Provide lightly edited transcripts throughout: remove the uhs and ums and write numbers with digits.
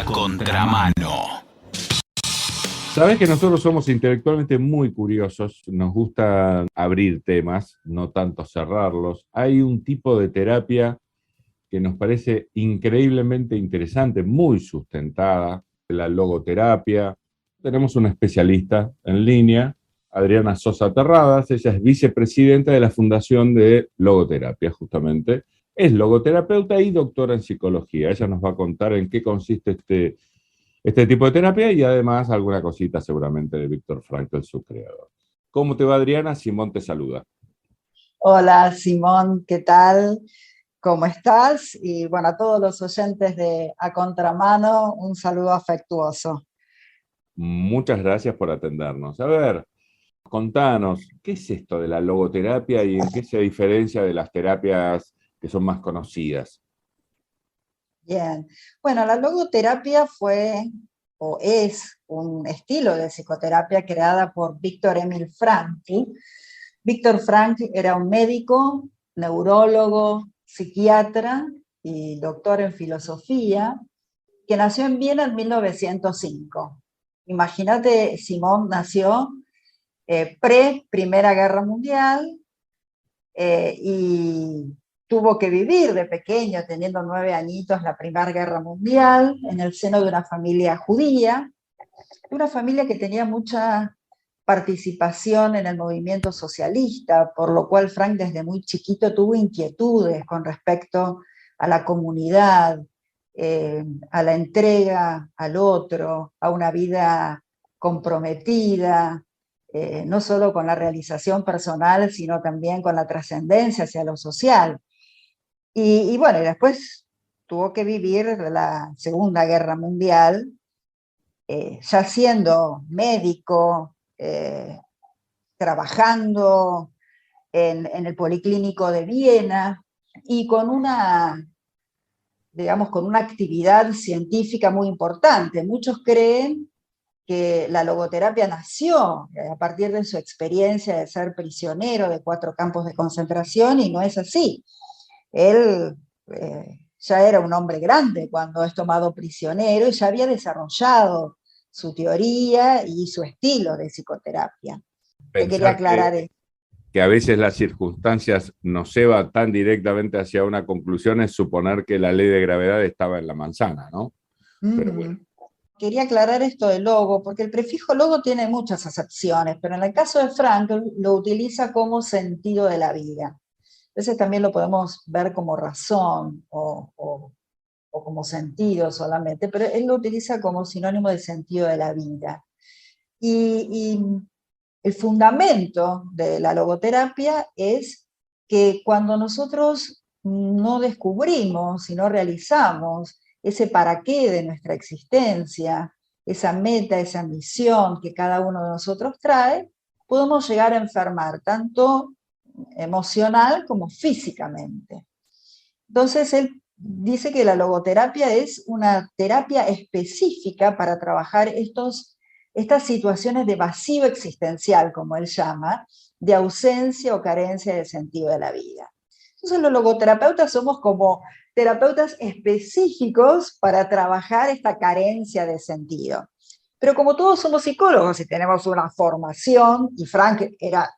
Contramano. Sabés que nosotros somos intelectualmente muy curiosos, nos gusta abrir temas, no tanto cerrarlos. Hay un tipo de terapia que nos parece increíblemente interesante, muy sustentada, la logoterapia. Tenemos una especialista en línea, Adriana Sosa Terradas, ella es vicepresidenta de la Fundación de Logoterapia, justamente. Es logoterapeuta y doctora en psicología. Ella nos va a contar en qué consiste este tipo de terapia y además alguna cosita seguramente de Víctor Frankl, su creador. ¿Cómo te va, Adriana? Simón te saluda. Hola, Simón, ¿qué tal? ¿Cómo estás? Y bueno, a todos los oyentes de A Contramano, un saludo afectuoso. Muchas gracias por atendernos. A ver, contanos, ¿qué es esto de la logoterapia y en qué se diferencia de las terapias que son más conocidas? Bien, bueno, la logoterapia fue o es un estilo de psicoterapia creada por Viktor Emil Frankl. Viktor Frankl era un médico, neurólogo, psiquiatra y doctor en filosofía, que nació en Viena en 1905. Imagínate, Simón nació pre-Primera Guerra Mundial y tuvo que vivir de pequeño, teniendo 9 añitos, la Primera Guerra Mundial, en el seno de una familia judía, una familia que tenía mucha participación en el movimiento socialista, por lo cual Frank desde muy chiquito tuvo inquietudes con respecto a la comunidad, a la entrega al otro, a una vida comprometida, no solo con la realización personal, sino también con la trascendencia hacia lo social. Y bueno, y después tuvo que vivir la Segunda Guerra Mundial, ya siendo médico, trabajando en el Policlínico de Viena y con una, digamos, con una actividad científica muy importante. Muchos creen que la logoterapia nació a partir de su experiencia de ser prisionero de 4 campos de concentración, y no es así. Él ya era un hombre grande cuando es tomado prisionero y ya había desarrollado su teoría y su estilo de psicoterapia. Te quería Pensar aclarar que a veces las circunstancias nos llevan tan directamente hacia una conclusión es suponer que la ley de gravedad estaba en la manzana, ¿no? Pero bueno. Quería aclarar esto de logo, porque el prefijo logo tiene muchas acepciones, pero en el caso de Frankl lo utiliza como sentido de la vida. A veces también lo podemos ver como razón o como sentido solamente, pero él lo utiliza como sinónimo de sentido de la vida. Y el fundamento de la logoterapia es que cuando nosotros no descubrimos y no realizamos ese para qué de nuestra existencia, esa meta, esa misión que cada uno de nosotros trae, podemos llegar a enfermar tanto emocional como físicamente. Entonces él dice que la logoterapia es una terapia específica para trabajar estas situaciones de vacío existencial, como él llama, de ausencia o carencia de sentido de la vida. Entonces los logoterapeutas somos como terapeutas específicos para trabajar esta carencia de sentido. Pero como todos somos psicólogos y tenemos una formación, y Frank era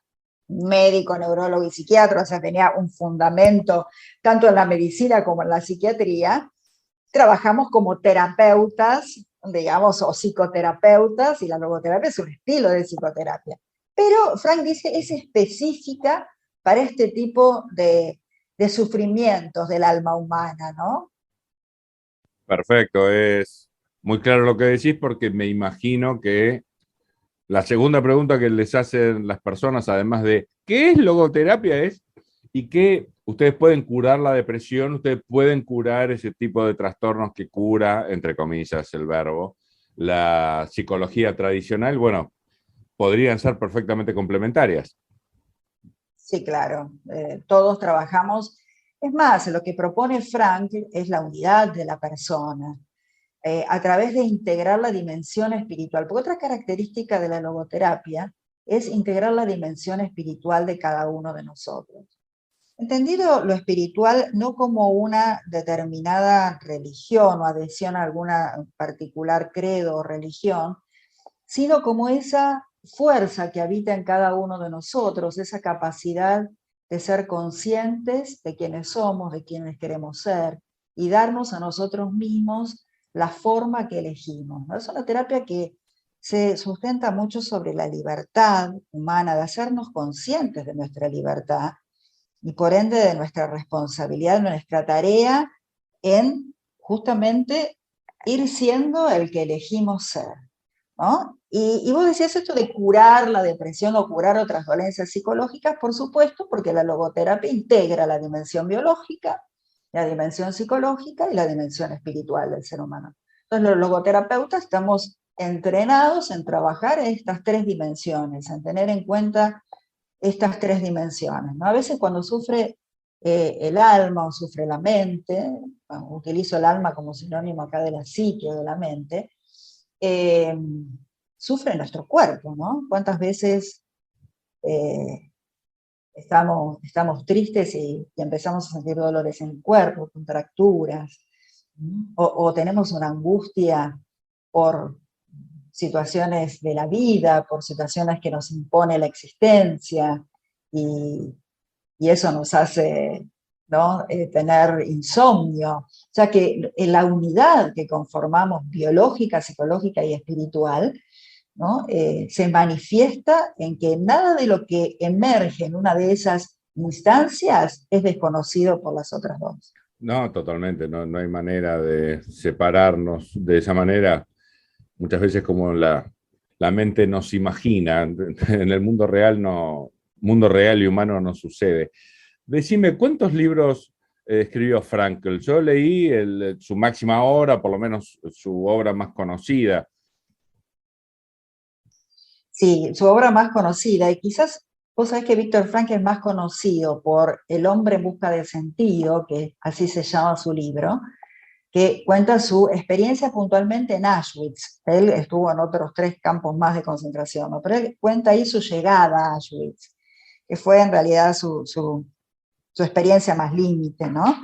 médico, neurólogo y psiquiatra, o sea, tenía un fundamento tanto en la medicina como en la psiquiatría, trabajamos como terapeutas, digamos, o psicoterapeutas, y la logoterapia es un estilo de psicoterapia. Pero Frank dice, es específica para este tipo de sufrimientos del alma humana, ¿no? Perfecto, es muy claro lo que decís porque me imagino que la segunda pregunta que les hacen las personas, además de ¿qué es logoterapia? Es y que ustedes pueden curar la depresión, ustedes pueden curar ese tipo de trastornos que cura, entre comillas, el verbo, la psicología tradicional. Bueno, podrían ser perfectamente complementarias. Sí, claro, todos trabajamos. Es más, lo que propone Frank es la unidad de la persona, a través de integrar la dimensión espiritual. Porque otra característica de la logoterapia es integrar la dimensión espiritual de cada uno de nosotros. Entendido lo espiritual no como una determinada religión o adhesión a alguna particular credo o religión, sino como esa fuerza que habita en cada uno de nosotros, esa capacidad de ser conscientes de quiénes somos, de quiénes queremos ser, y darnos a nosotros mismos la forma que elegimos, ¿no? Es una terapia que se sustenta mucho sobre la libertad humana, de hacernos conscientes de nuestra libertad, y por ende de nuestra responsabilidad, de nuestra tarea en justamente ir siendo el que elegimos ser, ¿no? Y vos decías esto de curar la depresión o curar otras dolencias psicológicas, por supuesto, porque la logoterapia integra la dimensión biológica, la dimensión psicológica y la dimensión espiritual del ser humano. Entonces los logoterapeutas estamos entrenados en trabajar estas tres dimensiones, en tener en cuenta estas tres dimensiones, ¿no? A veces cuando sufre el alma o sufre la mente, bueno, utilizo el alma como sinónimo acá de la psique o de la mente, sufre nuestro cuerpo, ¿no? ¿Cuántas veces estamos tristes y empezamos a sentir dolores en el cuerpo, contracturas, o tenemos una angustia por situaciones de la vida, por situaciones que nos impone la existencia, y, y eso nos hace, ¿no? Tener insomnio. O sea que en la unidad que conformamos biológica, psicológica y espiritual, ¿no? Se manifiesta en que nada de lo que emerge en una de esas instancias es desconocido por las otras dos. No, totalmente, no, no hay manera de separarnos de esa manera. Muchas veces como la mente nos imagina, en el mundo real, no, mundo real y humano no sucede. Decime, ¿cuántos libros escribió Frankl? Yo leí su máxima obra, por lo menos su obra más conocida. Sí, su obra más conocida, y quizás vos sabés que Víctor Frankl es más conocido por El hombre en busca de sentido, que así se llama su libro, que cuenta su experiencia puntualmente en Auschwitz. Él estuvo en otros 3 campos más de concentración, ¿no? Pero él cuenta ahí su llegada a Auschwitz, que fue en realidad su experiencia más límite, ¿no?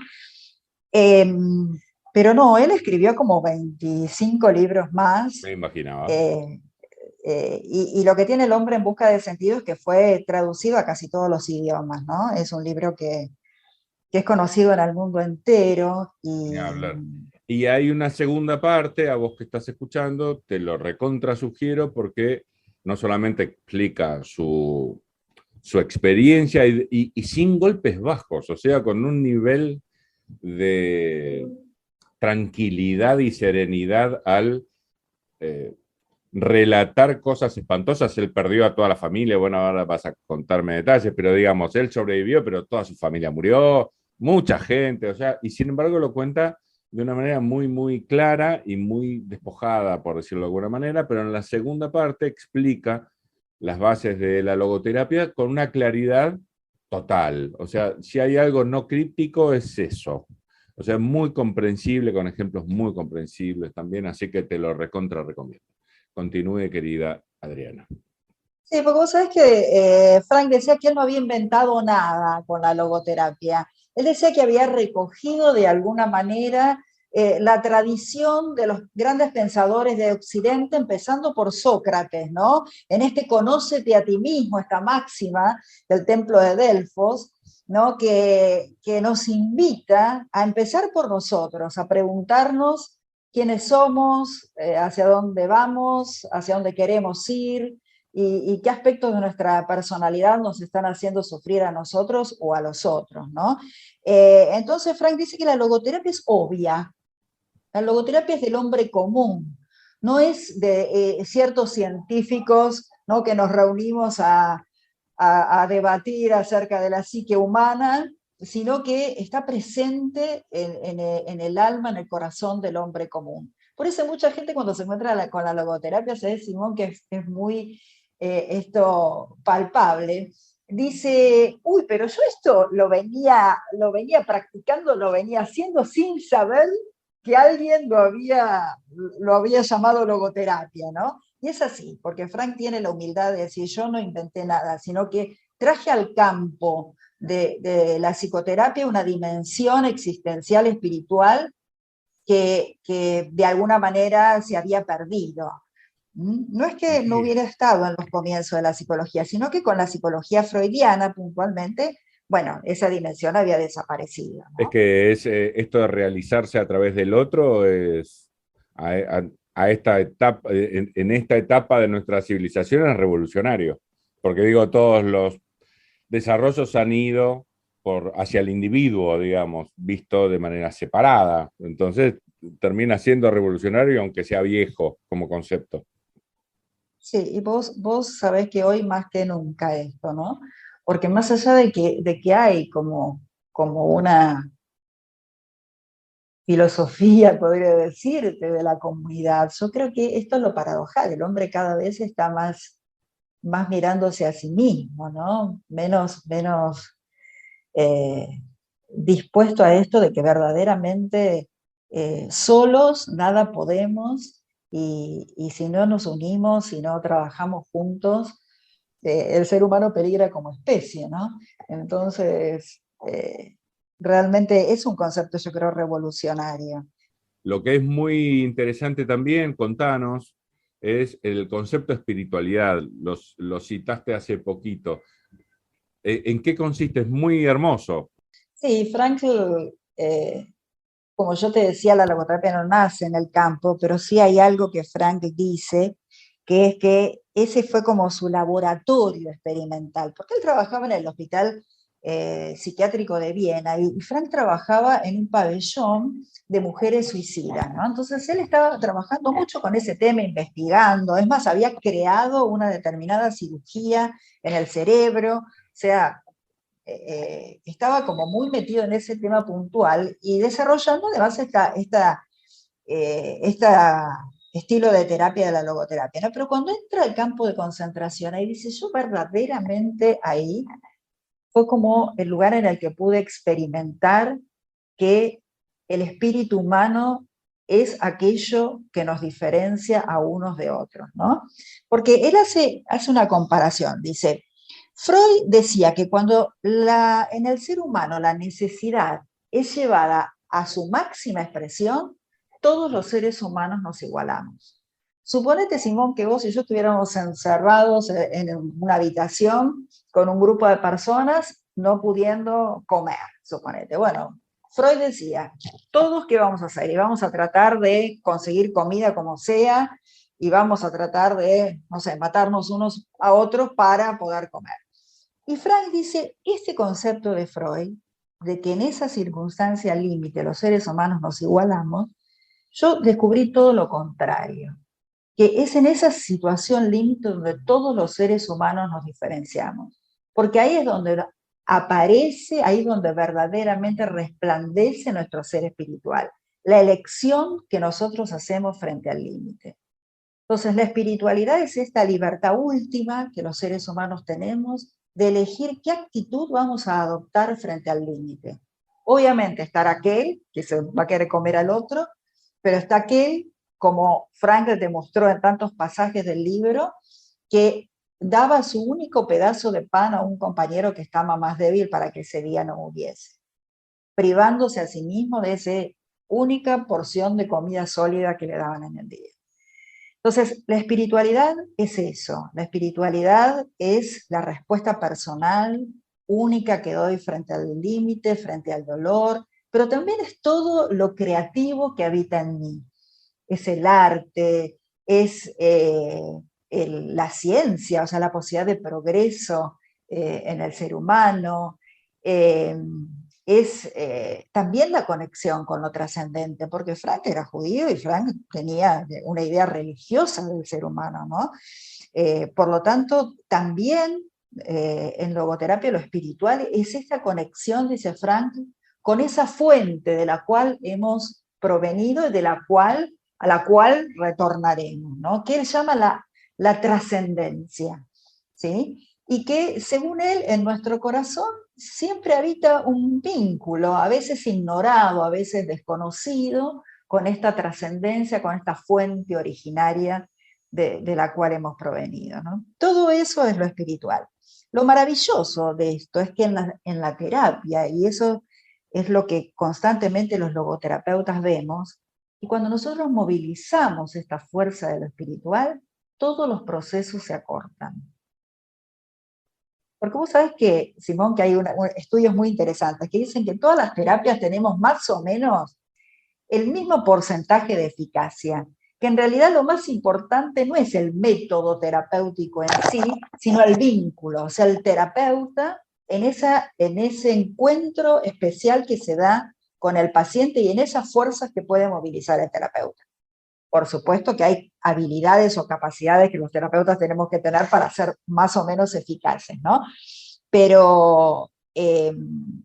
Pero no, él escribió como 25 libros más, Me imaginaba. y lo que tiene El hombre en busca de sentido es que fue traducido a casi todos los idiomas, ¿no? Es un libro que es conocido en el mundo entero, Ni hablar. Y hay una segunda parte, a vos que estás escuchando, te lo recontra sugiero porque no solamente explica su experiencia y sin golpes bajos, o sea, con un nivel de tranquilidad y serenidad al relatar cosas espantosas. Él perdió a toda la familia, bueno, ahora vas a contarme detalles, pero digamos, él sobrevivió, pero toda su familia murió, mucha gente, o sea, y sin embargo lo cuenta de una manera muy, muy clara y muy despojada, por decirlo de alguna manera, pero en la segunda parte explica las bases de la logoterapia con una claridad total. O sea, si hay algo no críptico es eso. O sea, muy comprensible, con ejemplos muy comprensibles también, así que te lo recontra recomiendo. Continúe, querida Adriana. Sí, porque vos sabés que Frank decía que él no había inventado nada con la logoterapia. Él decía que había recogido de alguna manera la tradición de los grandes pensadores de Occidente, empezando por Sócrates, ¿no? En este conócete a ti mismo, esta máxima del templo de Delfos, ¿no? Que nos invita a empezar por nosotros, a preguntarnos quiénes somos, hacia dónde vamos, hacia dónde queremos ir, y qué aspectos de nuestra personalidad nos están haciendo sufrir a nosotros o a los otros, ¿no? Entonces Frank dice que la logoterapia es obvia, la logoterapia es del hombre común, no es de ciertos científicos, ¿no? Que nos reunimos a debatir acerca de la psique humana, sino que está presente en el alma, en el corazón del hombre común. Por eso mucha gente cuando se encuentra con la logoterapia, se dice Simón que es muy esto palpable, dice, uy, pero yo esto lo venía practicando, lo venía haciendo sin saber que alguien lo había llamado logoterapia, ¿no? Y es así, porque Frank tiene la humildad de decir, yo no inventé nada, sino que traje al campo, de la psicoterapia una dimensión existencial espiritual que de alguna manera se había perdido. No es que no hubiera estado en los comienzos de la psicología, sino que con la psicología freudiana puntualmente, bueno, esa dimensión había desaparecido, Es ¿no? que esto de realizarse a través del otro es a esta etapa, en esta etapa de nuestra civilización es revolucionario. Porque digo, todos los desarrollos han ido hacia el individuo, digamos, visto de manera separada. Entonces termina siendo revolucionario aunque sea viejo como concepto. Sí, y vos sabés que hoy más que nunca esto, ¿no? Porque más allá de que hay como una filosofía, podría decirte, de la comunidad, yo creo que esto es lo paradojal, el hombre cada vez está más mirándose a sí mismo, ¿no? Menos eh, dispuesto a esto de que verdaderamente solos nada podemos y si no nos unimos, si no trabajamos juntos, el ser humano peligra como especie, ¿no? Entonces, realmente es un concepto, yo creo, revolucionario. Lo que es muy interesante también, contanos, es el concepto de espiritualidad. Lo citaste hace poquito. ¿En qué consiste? Es muy hermoso. Sí, Frankl, como yo te decía, la logoterapia no nace en el campo, pero sí hay algo que Frankl dice, que es que ese fue como su laboratorio experimental, porque él trabajaba en el hospital psiquiátrico de Viena y Frank trabajaba en un pabellón de mujeres suicidas, ¿no? Entonces él estaba trabajando mucho con ese tema, investigando, es más, había creado una determinada cirugía en el cerebro, o sea, estaba como muy metido en ese tema puntual y desarrollando además esta estilo de terapia de la logoterapia, ¿no? Pero cuando entra al campo de concentración, ahí dice, yo verdaderamente ahí fue como el lugar en el que pude experimentar que el espíritu humano es aquello que nos diferencia a unos de otros, ¿no? Porque él hace una comparación, dice, Freud decía que cuando en el ser humano la necesidad es llevada a su máxima expresión, todos los seres humanos nos igualamos. Suponete, Simón, que vos y yo estuviéramos encerrados en una habitación con un grupo de personas no pudiendo comer, suponete. Bueno, Freud decía, todos qué vamos a hacer, y vamos a tratar de conseguir comida como sea, y vamos a tratar de, no sé, matarnos unos a otros para poder comer. Y Frank dice, este concepto de Freud, de que en esa circunstancia límite los seres humanos nos igualamos, yo descubrí todo lo contrario, que es en esa situación límite donde todos los seres humanos nos diferenciamos, porque ahí es donde aparece, ahí es donde verdaderamente resplandece nuestro ser espiritual, la elección que nosotros hacemos frente al límite. Entonces, la espiritualidad es esta libertad última que los seres humanos tenemos de elegir qué actitud vamos a adoptar frente al límite. Obviamente estará aquel que se va a querer comer al otro, pero está aquel, como Frankl demostró en tantos pasajes del libro, que daba su único pedazo de pan a un compañero que estaba más débil para que ese día no hubiese, privándose a sí mismo de esa única porción de comida sólida que le daban en el día. Entonces, la espiritualidad es eso, la espiritualidad es la respuesta personal, única que doy frente al límite, frente al dolor, pero también es todo lo creativo que habita en mí. Es el arte, es la ciencia, o sea, la posibilidad de progreso en el ser humano, eh, es también la conexión con lo trascendente, porque Frank era judío y Frank tenía una idea religiosa del ser humano, ¿no? Por lo tanto, también en logoterapia lo espiritual es esta conexión, dice Frank, con esa fuente de la cual hemos provenido y a la cual retornaremos, ¿no? Que él llama la trascendencia, ¿sí? Y que, según él, en nuestro corazón siempre habita un vínculo, a veces ignorado, a veces desconocido, con esta trascendencia, con esta fuente originaria de la cual hemos provenido, ¿no? Todo eso es lo espiritual. Lo maravilloso de esto es que en la terapia, y eso es lo que constantemente los logoterapeutas vemos, y cuando nosotros movilizamos esta fuerza de lo espiritual, todos los procesos se acortan. Porque vos sabés que, Simón, que hay estudios muy interesantes que dicen que todas las terapias tenemos más o menos el mismo porcentaje de eficacia, que en realidad lo más importante no es el método terapéutico en sí, sino el vínculo, o sea, el terapeuta en ese encuentro especial que se da con el paciente y en esas fuerzas que puede movilizar el terapeuta. Por supuesto que hay habilidades o capacidades que los terapeutas tenemos que tener para ser más o menos eficaces, ¿no? Pero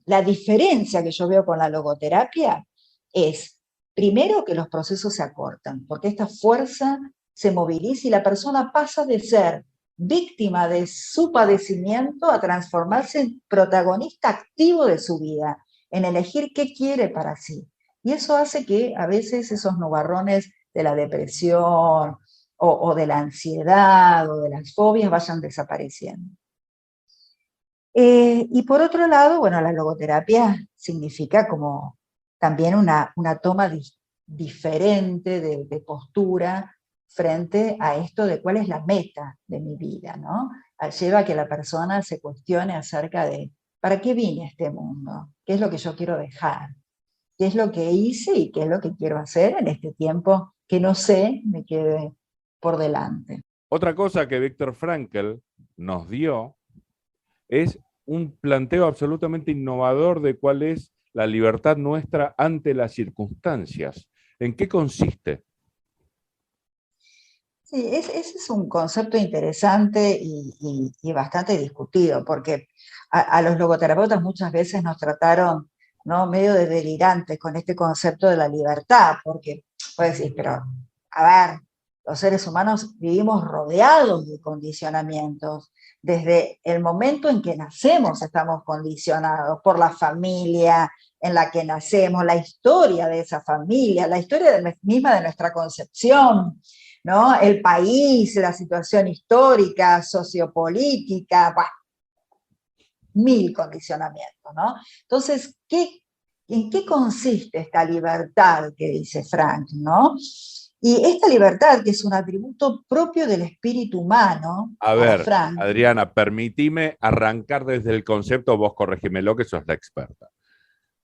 la diferencia que yo veo con la logoterapia es, primero, que los procesos se acortan, porque esta fuerza se moviliza y la persona pasa de ser víctima de su padecimiento a transformarse en protagonista activo de su vida, en elegir qué quiere para sí. Y eso hace que a veces esos nubarrones de la depresión o de la ansiedad o de las fobias vayan desapareciendo. Y por otro lado, bueno, la logoterapia significa como también una toma diferente de postura frente a esto de cuál es la meta de mi vida, ¿no? Lleva a que la persona se cuestione acerca de ¿para qué vine a este mundo? ¿Qué es lo que yo quiero dejar? ¿Qué es lo que hice y qué es lo que quiero hacer en este tiempo que no sé me quede por delante? Otra cosa que Viktor Frankl nos dio es un planteo absolutamente innovador de cuál es la libertad nuestra ante las circunstancias. ¿En qué consiste? Sí, ese es un concepto interesante y bastante discutido, porque a los logoterapeutas muchas veces nos trataron, ¿no?, medio de delirantes con este concepto de la libertad, porque puedes decir, pero a ver, los seres humanos vivimos rodeados de condicionamientos. Desde el momento en que nacemos estamos condicionados por la familia en la que nacemos, la historia de esa familia, la historia misma de nuestra concepción, ¿no? El país, la situación histórica, sociopolítica, bah, mil condicionamientos, ¿no? Entonces, ¿en qué consiste esta libertad que dice Frank, ¿no? Y esta libertad, que es un atributo propio del espíritu humano, A para ver, Frank. Adriana, permitime arrancar desde el concepto, vos corregímelo que sos la experta.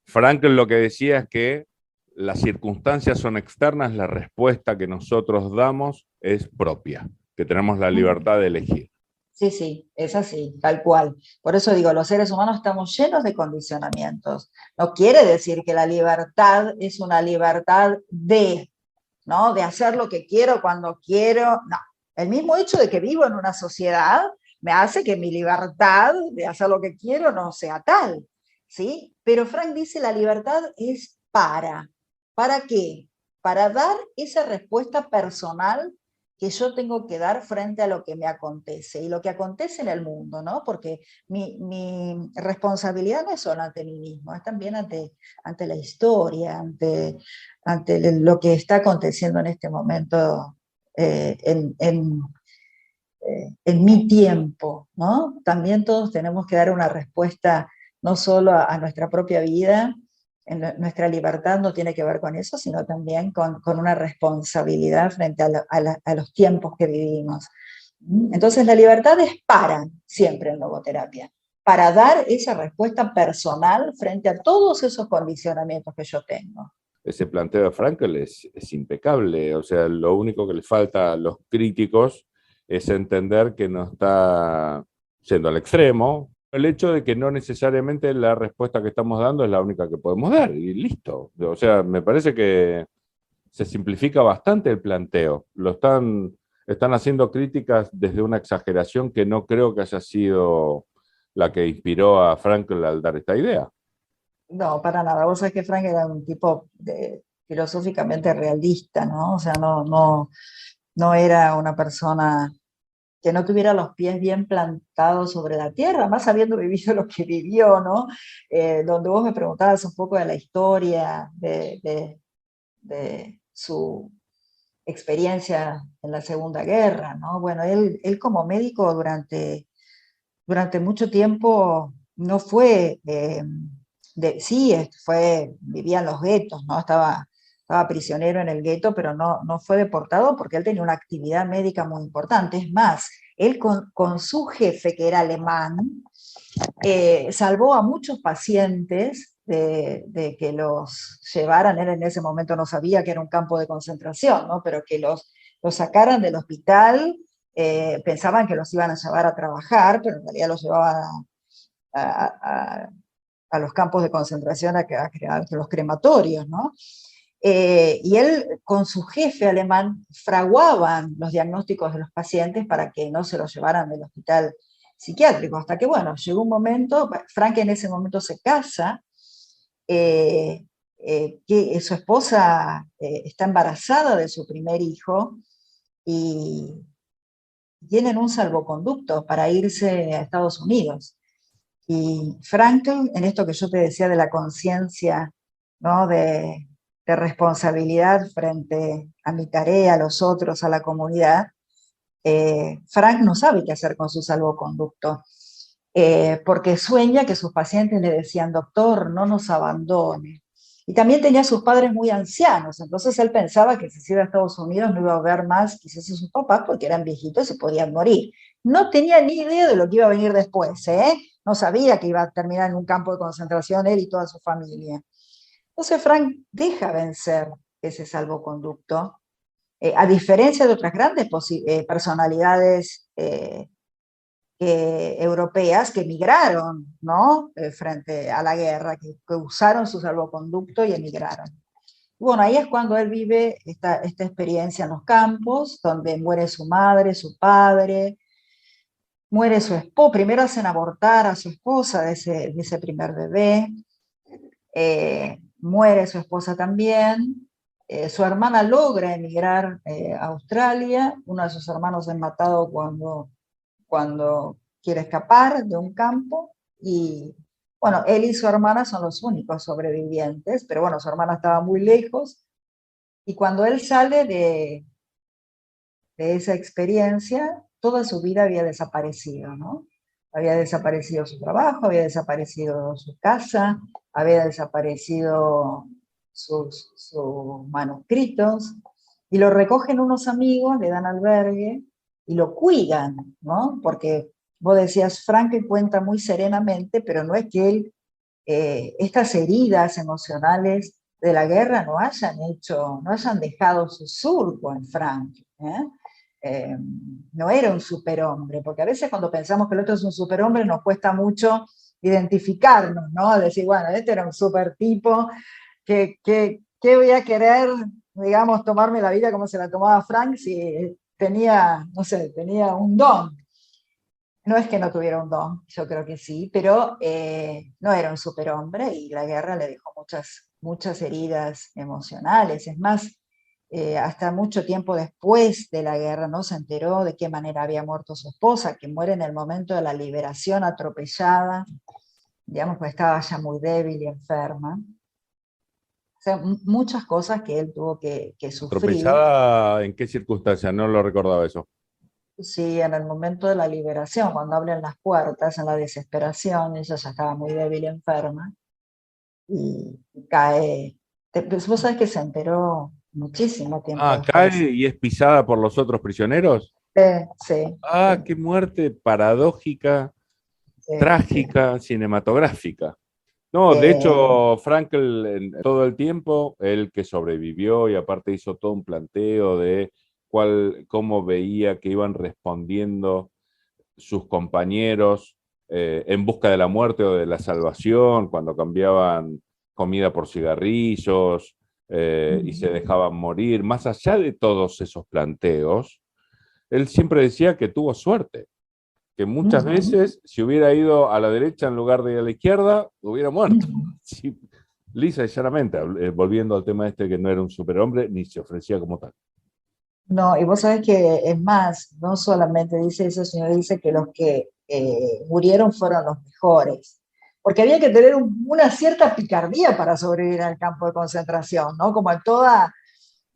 Frankl lo que decía es que las circunstancias son externas, la respuesta que nosotros damos es propia, que tenemos la libertad de elegir. Sí, sí, es así, tal cual. Por eso digo, los seres humanos estamos llenos de condicionamientos. No quiere decir que la libertad es una libertad ¿no?, de hacer lo que quiero cuando quiero. No, el mismo hecho de que vivo en una sociedad me hace que mi libertad de hacer lo que quiero no sea tal, ¿sí? Pero Frank dice la libertad es ¿para qué? Para dar esa respuesta personal que yo tengo que dar frente a lo que me acontece y lo que acontece en el mundo, ¿no? Porque mi responsabilidad no es solo ante mí mismo, es también ante la historia, ante lo que está aconteciendo en este momento en mi tiempo, ¿no? También todos tenemos que dar una respuesta no solo a nuestra propia vida. Nuestra libertad no tiene que ver con eso, sino también con una responsabilidad frente a los tiempos que vivimos. Entonces la libertad es siempre en logoterapia, para dar esa respuesta personal frente a todos esos condicionamientos que yo tengo. Ese planteo de Frankl es impecable, o sea, lo único que le falta a los críticos es entender que no está yendo al extremo, el hecho de que no necesariamente la respuesta que estamos dando es la única que podemos dar, y listo. O sea, me parece que se simplifica bastante el planteo. Están haciendo críticas desde una exageración que no creo que haya sido la que inspiró a Frankl al dar esta idea. No, para nada. Vos sabés que Frank era un tipo filosóficamente realista, ¿no? O sea, no era una persona que no tuviera los pies bien plantados sobre la tierra, más habiendo vivido lo que vivió, ¿no? Donde vos me preguntabas un poco de la historia de su experiencia en la Segunda Guerra, ¿no? Bueno, él como médico durante mucho tiempo no fue, sí, vivía en los guetos, ¿no? Estaba prisionero en el gueto, pero no fue deportado porque él tenía una actividad médica muy importante. Es más, él con su jefe, que era alemán, salvó a muchos pacientes de que los llevaran. Él en ese momento no sabía que era un campo de concentración, ¿no? Pero que los sacaran del hospital, pensaban que los iban a llevar a trabajar, pero en realidad los llevaban a los campos de concentración, a los crematorios, ¿no? Y él con su jefe alemán fraguaban los diagnósticos de los pacientes para que no se los llevaran del hospital psiquiátrico, hasta que, bueno, llegó un momento, Frank en ese momento se casa, que su esposa está embarazada de su primer hijo, y tienen un salvoconducto para irse a Estados Unidos. Y Frankl, en esto que yo te decía de la conciencia, ¿no? de responsabilidad frente a mi tarea, a los otros, a la comunidad, Frank no sabe qué hacer con su salvoconducto, porque sueña que sus pacientes le decían: doctor, no nos abandone. Y también tenía a sus padres muy ancianos, entonces él pensaba que si se iba a Estados Unidos no iba a ver más quizás a sus papás porque eran viejitos y podían morir. No tenía ni idea de lo que iba a venir después, ¿eh? No sabía que iba a terminar en un campo de concentración él y toda su familia. Entonces Frank deja vencer ese salvoconducto, a diferencia de otras grandes personalidades europeas que emigraron, ¿no? Frente a la guerra, que usaron su salvoconducto y emigraron. Bueno, ahí es cuando él vive esta experiencia en los campos, donde muere su madre, su padre, muere su esposa. Primero hacen abortar a su esposa de ese primer bebé, muere su esposa también. Su hermana logra emigrar a Australia. Uno de sus hermanos es matado cuando quiere escapar de un campo, y bueno, él y su hermana son los únicos sobrevivientes, pero bueno, su hermana estaba muy lejos, y cuando él sale de esa experiencia, toda su vida había desaparecido, ¿no? Había desaparecido su trabajo, había desaparecido su casa, había desaparecido sus manuscritos, y lo recogen unos amigos, le dan albergue y lo cuidan, ¿no? Porque vos decías, Frank cuenta muy serenamente, pero no es que él, estas heridas emocionales de la guerra no hayan dejado su surco en Frank, ¿eh? No era un superhombre, porque a veces cuando pensamos que el otro es un superhombre nos cuesta mucho identificarnos, ¿no? Decir, bueno, este era un super tipo, que voy a querer, digamos, tomarme la vida como se la tomaba Frank si tenía, no sé, tenía un don. No es que no tuviera un don, yo creo que sí, pero no era un superhombre, y la guerra le dejó muchas heridas emocionales. Es más, hasta mucho tiempo después de la guerra no se enteró de qué manera había muerto su esposa, que muere en el momento de la liberación, atropellada, digamos, pues estaba ya muy débil y enferma. O sea, muchas cosas que él tuvo que sufrir. ¿Atropellada en qué circunstancias? No lo recordaba eso. Sí, en el momento de la liberación, cuando abren las puertas, en la desesperación, ella ya estaba muy débil y enferma, y cae. Pues vos sabés que se enteró muchísimo tiempo Ah, después. cae y es pisada por los otros prisioneros. Sí, Ah, sí, qué muerte paradójica, sí, sí. trágica, cinematográfica. No, de Eh, hecho, Frankl en todo el tiempo, él que sobrevivió y aparte hizo todo un planteo de cómo veía que iban respondiendo sus compañeros en busca de la muerte o de la salvación, cuando cambiaban comida por cigarrillos y se dejaban morir. Más allá de todos esos planteos, él siempre decía que tuvo suerte, que muchas ujú, veces si hubiera ido a la derecha en lugar de a la izquierda, hubiera muerto. ujú. Sí, lisa y llanamente, volviendo al tema este que no era un superhombre ni se ofrecía como tal. No, y vos sabés que es más, no solamente dice eso, sino dice que los que murieron fueron los mejores, porque había que tener una cierta picardía para sobrevivir al campo de concentración, ¿no? Como en toda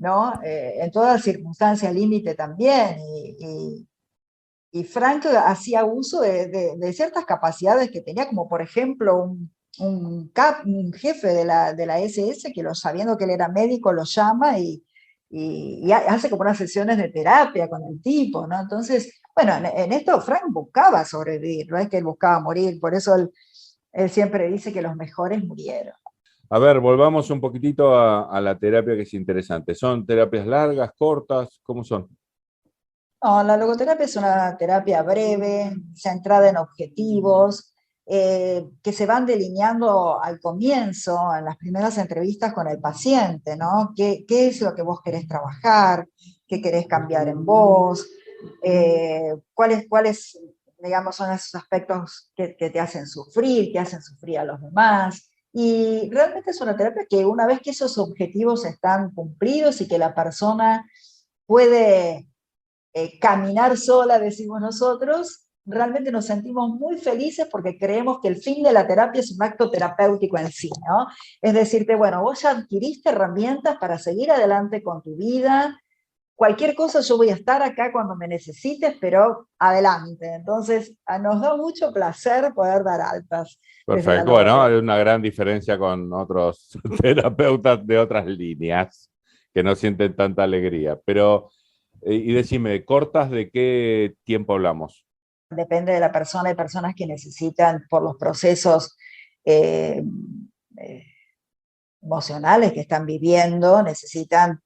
¿no? En todas circunstancias límite también, y Frank hacía uso de ciertas capacidades que tenía, como por ejemplo un jefe de la SS que sabiendo que él era médico lo llama y hace como unas sesiones de terapia con el tipo, ¿no? Entonces, bueno, en esto Frank buscaba sobrevivir, no es que él buscaba morir, por eso él siempre dice que los mejores murieron. A ver, volvamos un poquitito a la terapia que es interesante. ¿Son terapias largas, cortas? ¿Cómo son? No, la logoterapia es una terapia breve, centrada en objetivos, que se van delineando al comienzo, en las primeras entrevistas con el paciente, ¿no? ¿Qué es lo que vos querés trabajar? ¿Qué querés cambiar en vos? ¿Cuáles, digamos, son esos aspectos que te hacen sufrir, que hacen sufrir a los demás? Y realmente es una terapia que una vez que esos objetivos están cumplidos y que la persona puede caminar sola, decimos nosotros, realmente nos sentimos muy felices porque creemos que el fin de la terapia es un acto terapéutico en sí, ¿no? Es decirte, bueno, vos ya adquiriste herramientas para seguir adelante con tu vida, cualquier cosa yo voy a estar acá cuando me necesites, pero adelante. Entonces, nos da mucho placer poder dar altas desde la Perfecto. Bueno, hay logoterapia. una gran diferencia con otros terapeutas de otras líneas que no sienten tanta alegría. Pero, y decime, ¿cortas de qué tiempo hablamos? Depende de la persona, hay personas que necesitan por los procesos eh, eh, emocionales que están viviendo, necesitan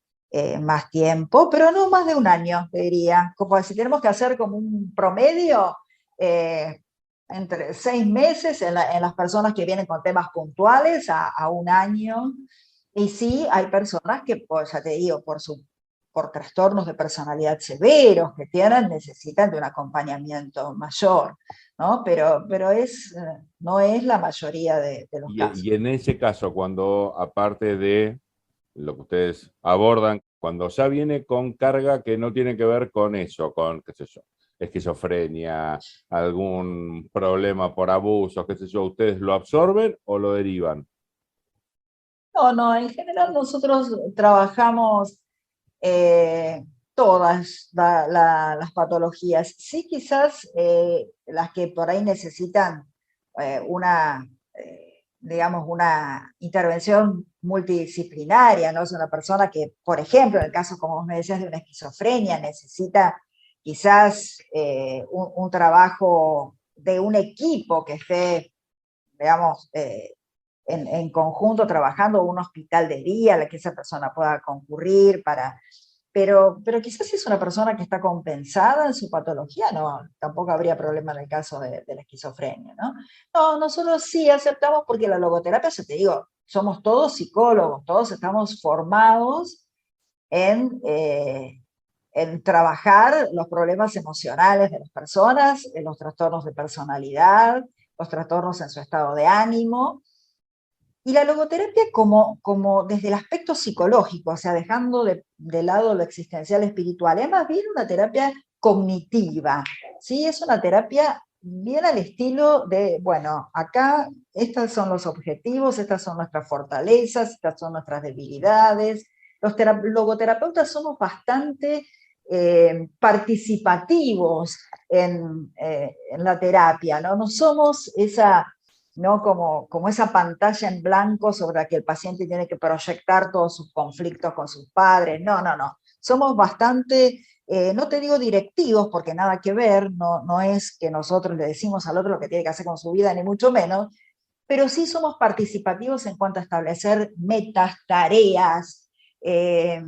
más tiempo, pero no más de un año, te diría. Como si tenemos que hacer como un promedio, eh, entre 6 meses en las personas que vienen con temas puntuales a un año. Y sí, hay personas que, pues, ya te digo, por trastornos de personalidad severos que tienen, necesitan de un acompañamiento mayor, ¿no? Pero no es la mayoría de los casos. Y en ese caso, cuando aparte de lo que ustedes abordan, cuando ya viene con carga que no tiene que ver con eso, con, qué sé yo, esquizofrenia, algún problema por abuso, qué sé yo, ¿ustedes lo absorben o lo derivan? No, no, en general nosotros trabajamos todas las patologías. Sí, quizás las que por ahí necesitan digamos, una intervención multidisciplinaria, ¿no? Es una persona que, por ejemplo, en el caso, como vos me decías, de una esquizofrenia, necesita quizás un trabajo de un equipo que esté, digamos, en conjunto trabajando, un hospital de día al que esa persona pueda concurrir pero quizás si es una persona que está compensada en su patología, no, tampoco habría problema en el caso de la esquizofrenia, ¿no? No, nosotros sí aceptamos porque la logoterapia, ya te digo, somos todos psicólogos, todos estamos formados en, en trabajar los problemas emocionales de las personas, en los trastornos de personalidad, los trastornos en su estado de ánimo, y la logoterapia como desde el aspecto psicológico, o sea, dejando de lado lo existencial espiritual, es más bien una terapia cognitiva, ¿sí? Es una terapia bien al estilo de, bueno, acá estos son los objetivos, estas son nuestras fortalezas, estas son nuestras debilidades. Los logoterapeutas somos bastante participativos en la terapia, ¿no? No somos esa, ¿no? Como esa pantalla en blanco sobre la que el paciente tiene que proyectar todos sus conflictos con sus padres. No, no, no. Somos bastante, no te digo directivos, porque nada que ver, no es que nosotros le decimos al otro lo que tiene que hacer con su vida, ni mucho menos, pero sí somos participativos en cuanto a establecer metas, tareas, eh,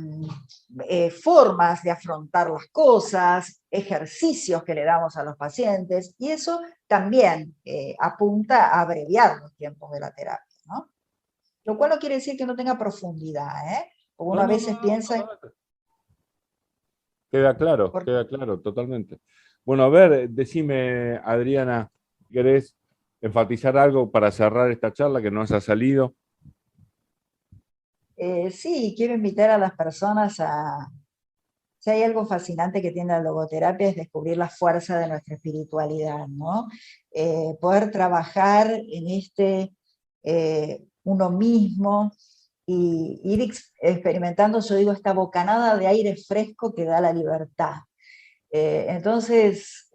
formas de afrontar las cosas, ejercicios que le damos a los pacientes, y eso también apunta a abreviar los tiempos de la terapia, ¿no? Lo cual no quiere decir que no tenga profundidad, ¿eh? Porque uno No, a no, no, veces no, piensa, totalmente. por, Queda claro, totalmente. Bueno, a ver, decime, Adriana, ¿querés enfatizar algo para cerrar esta charla que no haya salido? sí, quiero invitar a las personas a, si hay algo fascinante que tiene la logoterapia es descubrir la fuerza de nuestra espiritualidad, ¿no? Poder trabajar en uno mismo, y ir experimentando, yo digo, esta bocanada de aire fresco que da la libertad. Entonces,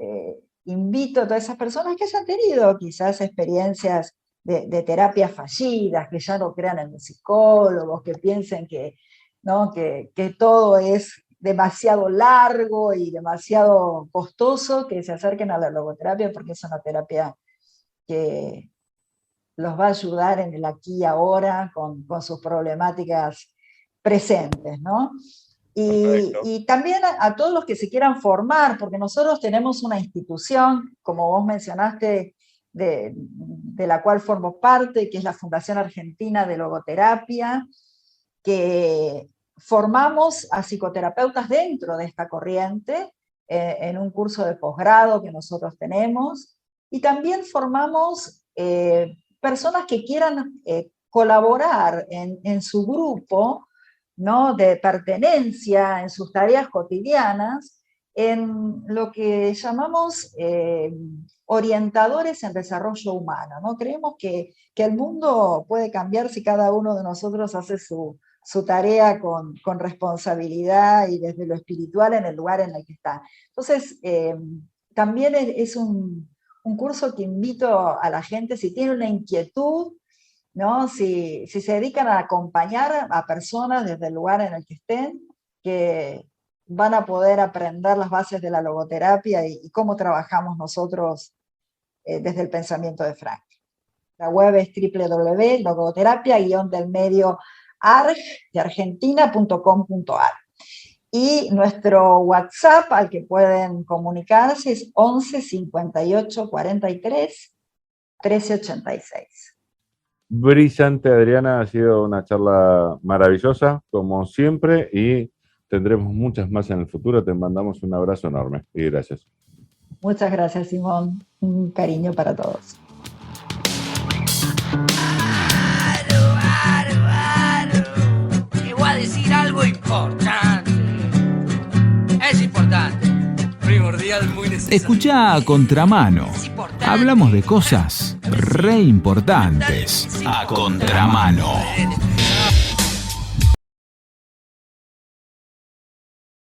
invito a todas esas personas que hayan tenido quizás experiencias de terapias fallidas, que ya no crean en los psicólogos, que piensen que, ¿no? que todo es demasiado largo y demasiado costoso, que se acerquen a la logoterapia, porque es una terapia que los va a ayudar en el aquí y ahora con sus problemáticas presentes, ¿no? Y también a todos los que se quieran formar, porque nosotros tenemos una institución, como vos mencionaste, de la cual formo parte, que es la Fundación Argentina de Logoterapia, que formamos a psicoterapeutas dentro de esta corriente, en un curso de posgrado que nosotros tenemos, y también formamos personas que quieran colaborar en su grupo, ¿no? de pertenencia, en sus tareas cotidianas, en lo que llamamos orientadores en desarrollo humano, ¿no? Creemos que el mundo puede cambiar si cada uno de nosotros hace su tarea con responsabilidad y desde lo espiritual en el lugar en el que está. Entonces, también es un curso que invito a la gente, si tiene una inquietud, ¿no? Si se dedican a acompañar a personas desde el lugar en el que estén, que van a poder aprender las bases de la logoterapia y cómo trabajamos nosotros desde el pensamiento de Frank. La web es www.logoterapia-argentina.com.ar. Y nuestro WhatsApp al que pueden comunicarse es 11 58 43 13 86. Brillante, Adriana, ha sido una charla maravillosa, como siempre, y tendremos muchas más en el futuro. Te mandamos un abrazo enorme y gracias. Muchas gracias, Simón. Un cariño para todos. Te voy a decir algo importante. Es importante. Primordial, muy necesario. Escuchá A Contramano. Hablamos de cosas re importantes. A Contramano.